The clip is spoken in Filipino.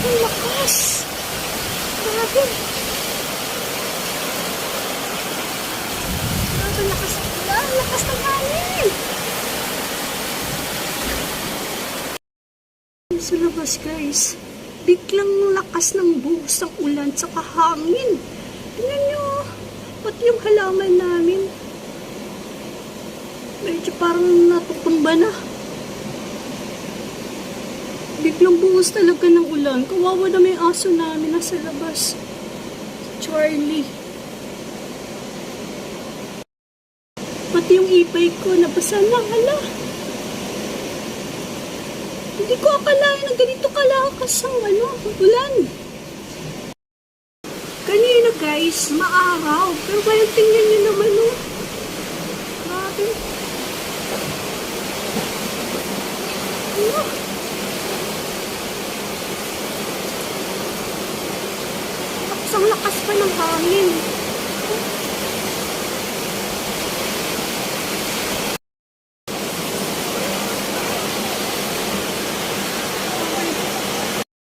Ang lakas. Grabe. Ang lakas ng ulan. Ang lakas ng hangin. Sa labas guys, biglang lakas ng buhos ng ulan sa kahangin. Tingnan nyo, pati yung halaman namin. Medyo parang natutumba na. Biglang buhos talaga ng ulan. Kawawa na may aso namin nasa labas. Charlie. Pati yung ipay ko, nabasa na. Hala. Hindi ko akalain na ganito kalakas ang ulan. Kanina guys, maaraw. Pero ngayon tingnan nyo naman Grabe. Ang lakas pa ng hangin.